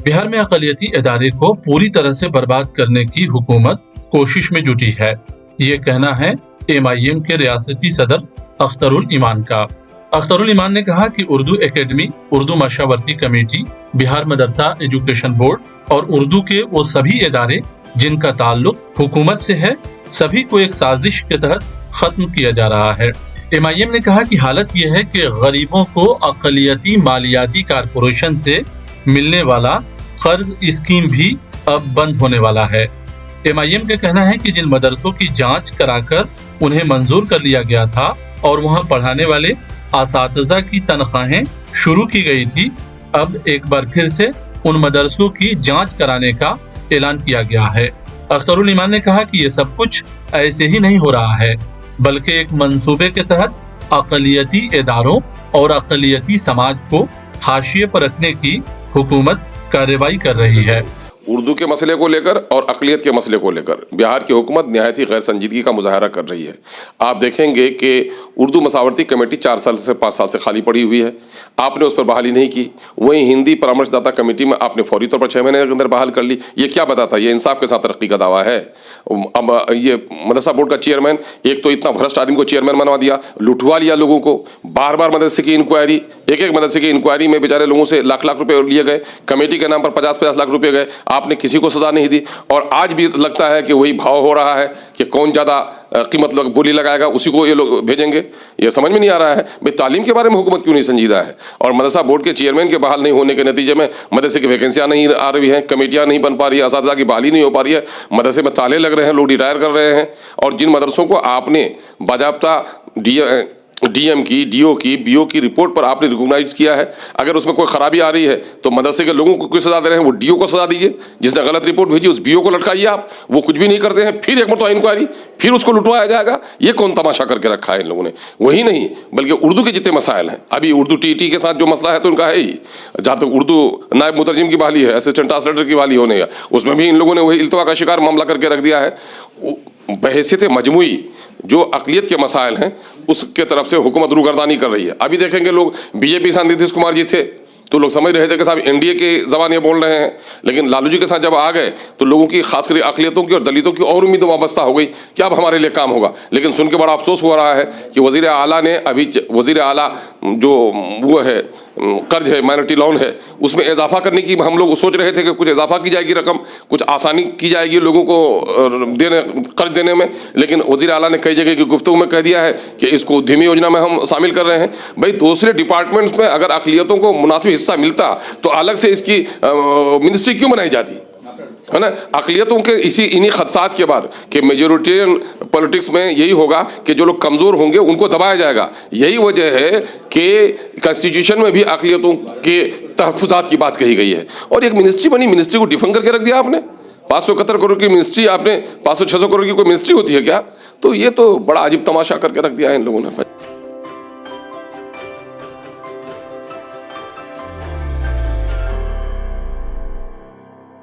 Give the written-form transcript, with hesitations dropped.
बिहार में अक़लियती इदारे को पूरी तरह से बर्बाद करने की हुकूमत कोशिश में जुटी है। ये कहना है MIM के रियासती सदर अख्तरुल ईमान का। अख्तरुल ईमान ने कहा कि उर्दू एकेडमी, उर्दू मशावरती कमेटी, बिहार मदरसा एजुकेशन बोर्ड और उर्दू के वो सभी इदारे जिनका ताल्लुक हुकूमत से है, सभी को एक साजिश के तहत खत्म किया जा रहा है। MIM ने कहा कि हालत यह है कि गरीबों को अक़लियती मालियाती कारपोरेशन से मिलने वाला कर्ज स्कीम भी अब बंद होने वाला है। MIM का कहना है कि जिन मदरसों की जांच कराकर उन्हें मंजूर कर लिया गया था और वहां पढ़ाने वाले असातिज़ा की तनख्वाहें शुरू की गई थी, अब एक बार फिर से उन मदरसों की जांच कराने का ऐलान किया गया है। अख्तरुल ईमान ने कहा कि ये सब कुछ ऐसे ही नहीं हो रहा है, बल्कि एक मंसूबे के तहत अक़लियती इदारों और अक़लियती समाज को हाशिए पर रखने की हुकूमत कार्रवाई कर रही है। उर्दू के मसले को लेकर और अक़लियत के मसले को लेकर बिहार की हुकूमत निहायत ही गैर संजीदगी का मुजाहरा कर रही है। आप देखेंगे कि उर्दू मसावरती कमेटी 4 साल से 5 साल से खाली पड़ी हुई है, आपने उस पर बहाली नहीं की। वहीं हिंदी परामर्शदाता कमेटी में आपने फौरी तौर पर 6 महीने के अंदर बहाल कर ली। ये क्या बताता है? ये इंसाफ के साथ तरक्की का दावा है। अब ये मदरसा बोर्ड का चेयरमैन, एक तो इतना भ्रष्ट आदमी को चेयरमैन बनवा दिया, लुटवा लिया लोगों को। बार बार मदरसे की इंक्वायरी, एक मदरसे की इंक्वायरी में बेचारे लोगों से लाख लाख रुपए लिए गए, कमेटी के नाम पर 50-50 लाख रुपए गए, आपने किसी को सजा नहीं दी। और आज भी लगता है कि वही भाव हो रहा है कि कौन ज़्यादा कीमत बोली लगाएगा उसी को ये लोग भेजेंगे। ये समझ में नहीं आ रहा है भाई तालीम के बारे में हुकूमत क्यों नहीं संजीदा है। और मदरसा बोर्ड के चेयरमैन के बहाल नहीं होने के नतीजे में मदरसे की वैकेंसियाँ नहीं आ रही हैं, कमेटियाँ नहीं बन पा रही है, असातिज़ा की बहाली नहीं हो पा रही है, मदरसे में ताले लग रहे हैं, लोग रिटायर कर रहे हैं। और जिन मदरसों को आपने बाज़ाब्ता DM की, DO की, BO की रिपोर्ट पर आपने रिकॉग्नाइज किया है, अगर उसमें कोई खराबी आ रही है तो मदरसे के लोगों को क्यों सजा दे रहे हैं? वो DO को सजा दीजिए, जिसने गलत रिपोर्ट भेजी उस BO को लटकाइए आप। वो कुछ भी नहीं करते हैं, फिर एक मरतबा इंक्वायरी, फिर उसको लुटवाया जाएगा। ये कौन तमाशा करके रखा है इन लोगों ने? वही नहीं बल्कि उर्दू के जितने मसाइल हैं, अभी उर्दू TET के साथ जो मसला है तो उनका है ही, जहाँ तक उर्दू नायब मुतरजिम की बहाली है, असिस्टेंट ट्रांसलेटर की बहाली होने का, उसमें भी इन लोगों ने वही इल्तवा का शिकार मामला करके रख दिया है। बहैसियत मजमूई जो अक़लियत के मसाइल हैं उसके तरफ से हुकूमत रूगर्दानी कर रही है। अभी देखेंगे लोग BJP साथ नीतीश कुमार जी थे तो लोग समझ रहे थे कि साहब NDA के ज़बान बोल रहे हैं, लेकिन लालू जी के साथ जब आ गए तो लोगों की खासकर अक़लियतों की और दलितों की और उम्मीद वाबस्ता हो गई कि अब हमारे लिए काम होगा। लेकिन सुन के बड़ा अफसोस हो रहा है कि वज़ीर आला ने अभी वज़ीर आला जो वो है कर्ज है, माइनॉरिटी लोन है, उसमें इजाफा करने की हम लोग सोच रहे थे कि कुछ इजाफा की जाएगी रकम, कुछ आसानी की जाएगी लोगों को देने कर्ज देने में, लेकिन वज़ीर आला ने कई जगह की गुफ्तगू में कह दिया है कि इसको उद्यमी योजना में हम शामिल कर रहे हैं। भाई दूसरे डिपार्टमेंट्स में अगर अक़लियतों को मुनासिब हिस्सा मिलता तो अलग से इसकी मिनिस्ट्री क्यों बनाई जाती है ना? अक़लियतों के इन्हीं खदशात के बाद कि मेजोरिटेरियन पॉलिटिक्स में यही होगा कि जो लोग कमज़ोर होंगे उनको दबाया जाएगा। यही वजह है कि कॉन्स्टिट्यूशन में भी अक़लियतों के तहफ़्फ़ुज़ात की बात कही गई है। और एक मिनिस्ट्री बनी, मिनिस्ट्री को डिफंग करके रख दिया आपने। 571 करोड़ की मिनिस्ट्री, आपने 500-600 करोड़ की कोई मिनिस्ट्री होती है क्या? तो ये तो बड़ा अजीब तमाशा करके रख दिया है इन लोगों ने।